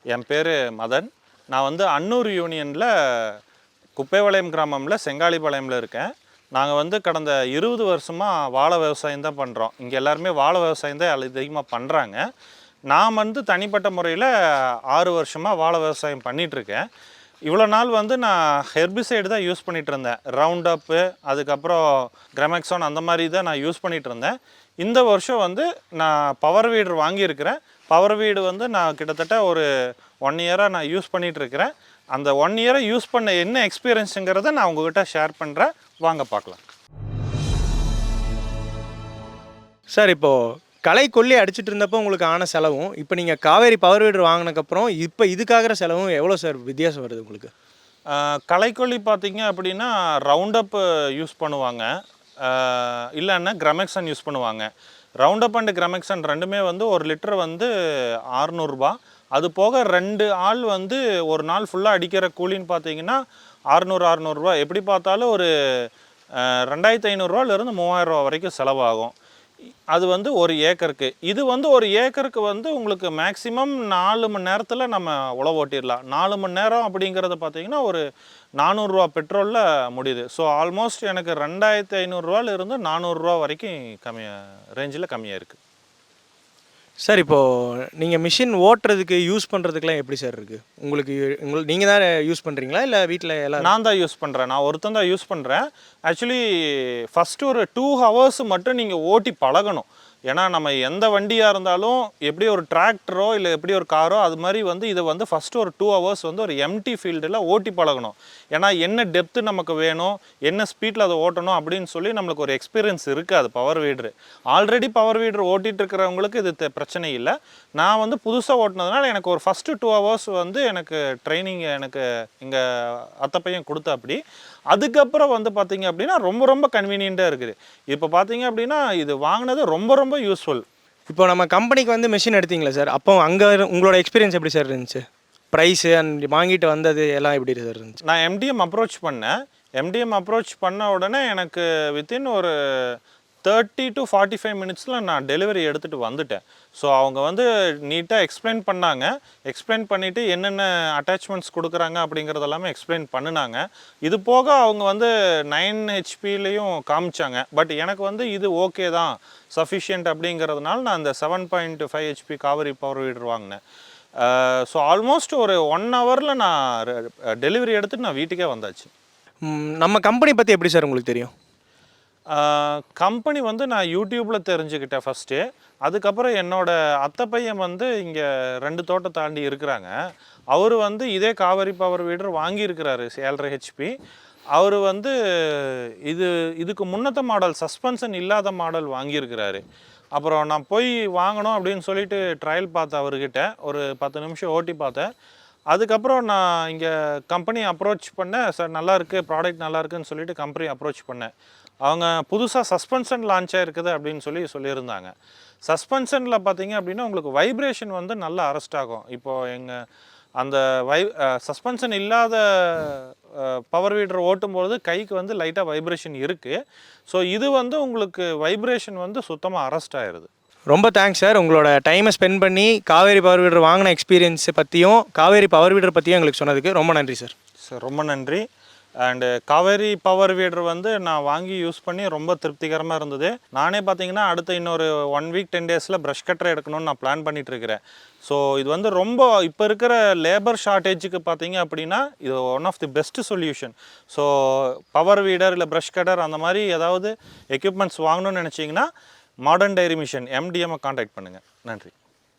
என் பேர் மதன். நான் வந்து அன்னூர் யூனியனில் குப்பைபாளையம் கிராமமில் செங்காலிபாளையமில் இருக்கேன். நாங்கள் வந்து கடந்த 20 வருஷமாக வாழை விவசாயம் தான் பண்ணுறோம். இங்கே எல்லாருமே வாழை விவசாயம் தான் அதிகமாக பண்ணுறாங்க. நான் வந்து தனிப்பட்ட முறையில் 6 வருஷமாக வாழை விவசாயம் பண்ணிகிட்ருக்கேன். இவ்வளோ நாள் வந்து நான் ஹெர்பிசைடு தான் யூஸ் பண்ணிகிட்டு இருந்தேன். ரவுண்ட் அப்பு, அதுக்கப்புறம் கிரமெக்ஸான் அந்த மாதிரி தான் நான் யூஸ் பண்ணிகிட்டு இருந்தேன். இந்த வருஷம் வந்து நான் பவர் வீடர் வாங்கியிருக்கிறேன். பவர் வீடு வந்து நான் கிட்டத்தட்ட ஒரு 1 இயராக நான் யூஸ் பண்ணிகிட்ருக்கிறேன். அந்த 1 இயரை யூஸ் பண்ண என்ன எக்ஸ்பீரியன்ஸுங்கிறத நான் உங்கள்கிட்ட ஷேர் பண்ணுறேன். வாங்க பார்க்கலாம். சார், இப்போது களை கொல்லி அடிச்சிட்டு இருந்தப்போ உங்களுக்கு ஆன செலவும் இப்போ நீங்கள் காவேரி பவர் வீடர் வாங்கினதுக்கப்புறம் இப்போ இதுக்காகிற செலவும் எவ்வளோ சார் வித்தியாசம் வருது உங்களுக்கு? களைக்கொல்லி பார்த்தீங்க அப்படின்னா ரவுண்ட் அப் யூஸ் பண்ணுவாங்க, இல்லைன்னா கிரமெக்ஸன் யூஸ் பண்ணுவாங்க. ரவுண்ட் அப் அண்ட் கிரமெக்ஸன் ரெண்டுமே வந்து 1 லிட்டர் வந்து 600 ரூபா. அது போக 2 ஆள் வந்து ஒரு நாள் ஃபுல்லாக அடிக்கிற கூலின்னு பார்த்தீங்கன்னா 600 ரூபா. எப்படி பார்த்தாலும் ஒரு 2500 ரூபாலேருந்து 3000 ரூபா வரைக்கும் செலவாகும். அது வந்து 1 ஏக்கருக்கு. இது வந்து 1 ஏக்கருக்கு வந்து உங்களுக்கு மேக்ஸிமம் 4 மணி நேரத்தில் நம்ம உழவு ஓட்டிடலாம். 4 மணி நேரம் அப்படிங்கிறது பார்த்தீங்கன்னா ஒரு 400 ரூபா பெட்ரோலில் முடியுது. ஸோ ஆல்மோஸ்ட் எனக்கு 2500 ரூபாலேருந்து 400 ரூபா வரைக்கும் ரேஞ்சில் கம்மியாக இருக்குது. சார், இப்போது நீங்கள் மிஷின் ஓட்டுறதுக்கு யூஸ் பண்ணுறதுக்குலாம் எப்படி சார் இருக்குது? நீங்கள் தான் யூஸ் பண்ணுறீங்களா இல்லை வீட்டில் எல்லாம்? நான் தான் யூஸ் பண்ணுறேன். நான் ஒருத்தன் தான் யூஸ் பண்ணுறேன். ஆக்சுவலி ஃபஸ்ட்டு ஒரு 2 ஹவர்ஸ் மட்டும் நீங்கள் ஓட்டி பழகணும். ஏன்னா நம்ம எந்த வண்டியாக இருந்தாலும் எப்படி ஒரு டிராக்டரோ இல்லை எப்படி ஒரு காரோ அது மாதிரி வந்து இதை வந்து ஃபஸ்ட்டு ஒரு 2 ஹவர்ஸ் வந்து ஒரு எம்டி ஃபீல்டில் ஓட்டி பழகணும். ஏன்னா என்ன டெப்த்து நமக்கு வேணும், என்ன ஸ்பீடில் அதை ஓட்டணும் அப்படின்னு சொல்லி நம்மளுக்கு ஒரு எக்ஸ்பீரியன்ஸ் இருக்குது. அது பவர் வீடரு ஆல்ரெடி பவர் வீடர் ஓட்டிகிட்டு இருக்கிறவங்களுக்கு இது பிரச்சனை இல்லை. நான் வந்து புதுசாக ஓட்டினதுனால எனக்கு ஒரு ஃபஸ்ட்டு 2 ஹவர்ஸ் வந்து எனக்கு ட்ரைனிங் எனக்கு இங்கே அத்தப்பையன் கொடுத்தா. அப்படி அதுக்கப்புறம் வந்து பார்த்திங்க அப்படின்னா ரொம்ப கன்வீனியண்ட்டாக இருக்குது. இப்போ பார்த்தீங்க அப்படின்னா இது வாங்கினது ரொம்ப யூஸ்ஃபுல். இப்போ நம்ம கம்பெனிக்கு வந்து மிஷின் எடுத்தீங்களா சார்? அப்போ அங்கே உங்களோட எக்ஸ்பீரியன்ஸ் எப்படி சார் இருந்துச்சு? ப்ரைஸு அண்ட் வாங்கிட்டு வந்தது எல்லாம் எப்படி சார் இருந்துச்சு? நான் எம்டிஎம் அப்ரோச் பண்ணேன். எம்டிஎம் அப்ரோச் பண்ண உடனே எனக்கு வித்தின் ஒரு 30 to 45 மினிட்ஸில் நான் டெலிவரி எடுத்துகிட்டு வந்துட்டேன். ஸோ அவங்க வந்து நீட்டாக எக்ஸ்பிளைன் பண்ணாங்க. எக்ஸ்பிளைன் பண்ணிவிட்டு என்னென்ன அட்டாச்மெண்ட்ஸ் கொடுக்குறாங்க அப்படிங்கிறது எல்லாமே எக்ஸ்பிளைன் பண்ணினாங்க. இது போக அவங்க வந்து 9 ஹெச்பிலையும் காமிச்சாங்க. பட் எனக்கு வந்து இது ஓகே தான், சஃபிஷியன்ட் அப்படிங்கிறதுனால நான் அந்த 7.5 ஹெச்பி காவேரி பவர் வீடர் வாங்கினேன். ஸோ ஆல்மோஸ்ட் ஒரு 1 ஹவரில் நான் டெலிவரி எடுத்துகிட்டு நான் வீட்டுக்கே வந்தாச்சு. நம்ம கம்பெனி பற்றி எப்படி சார் உங்களுக்கு தெரியும்? கம்பெனி வந்து நான் யூடியூப்பில் தெரிஞ்சுக்கிட்டேன் ஃபஸ்ட்டு. அதுக்கப்புறம் என்னோடய அத்தை பையன் வந்து இங்கே 2 தோட்டம் தாண்டி இருக்கிறாங்க. அவர் வந்து இதே காவேரி பவர் வீடர் வாங்கியிருக்கிறாரு 7.5 ஹெச்பி. அவர் வந்து இதுக்கு முன்னத்த மாடல் சஸ்பென்ஷன் இல்லாத மாடல் வாங்கியிருக்கிறாரு. அப்புறம் நான் போய் வாங்கணும் அப்படின்னு சொல்லிட்டு ட்ரையல் பார்த்தேன் அவர்கிட்ட. ஒரு 10 நிமிஷம் ஓட்டி பார்த்தேன். அதுக்கப்புறம் நான் இங்கே கம்பெனி அப்ரோச் பண்ணேன். சார் நல்லாயிருக்கு, ப்ராடக்ட் நல்லாயிருக்குன்னு சொல்லிட்டு கம்பெனி அப்ரோச் பண்ணேன். அவங்க புதுசாக சஸ்பென்ஷன் லான்ச் ஆகிருக்குது அப்படின்னு சொல்லியிருந்தாங்க. சஸ்பென்ஷனில் பார்த்தீங்க அப்படின்னா உங்களுக்கு வைப்ரேஷன் வந்து நல்லா அரெஸ்ட் ஆகும். இப்போது எங்கள் அந்த சஸ்பென்ஷன் இல்லாத பவர் வீடர் ஓட்டும்போது கைக்கு வந்து லைட்டாக வைப்ரேஷன் இருக்குது. ஸோ இது வந்து உங்களுக்கு வைப்ரேஷன் வந்து சுத்தமாக அரெஸ்ட் ஆகிடுது. ரொம்ப தேங்க்ஸ் சார். உங்களோட டைமை ஸ்பெண்ட் பண்ணி காவேரி பவர் வீடர் வாங்கின எக்ஸ்பீரியன்ஸை பற்றியும் காவேரி பவர் வீடர் பற்றியும் எங்களுக்கு சொன்னதுக்கு ரொம்ப நன்றி சார். சார் ரொம்ப நன்றி. அண்டு காவேரி பவர் வீடர் வந்து நான் வாங்கி யூஸ் பண்ணி ரொம்ப திருப்திகரமாக இருந்தது. நானே பார்த்தீங்கன்னா அடுத்த இன்னொரு 1 வீக் 10 டேஸில் ப்ரஷ் கட்டர் எடுக்கணும்னு நான் பிளான் பண்ணிகிட்ருக்கிறேன். ஸோ இது வந்து ரொம்ப இப்போ இருக்கிற லேபர் ஷார்ட்டேஜுக்கு பார்த்தீங்க அப்படின்னா இது one of the best solution. So power weeder இல்லை ப்ரஷ் கட்டர் அந்த மாதிரி ஏதாவது எக்யூப்மெண்ட்ஸ் வாங்கணும்னு நினச்சிங்கன்னா modern dairy machine MDM contact பண்ணுங்கள். நன்றி.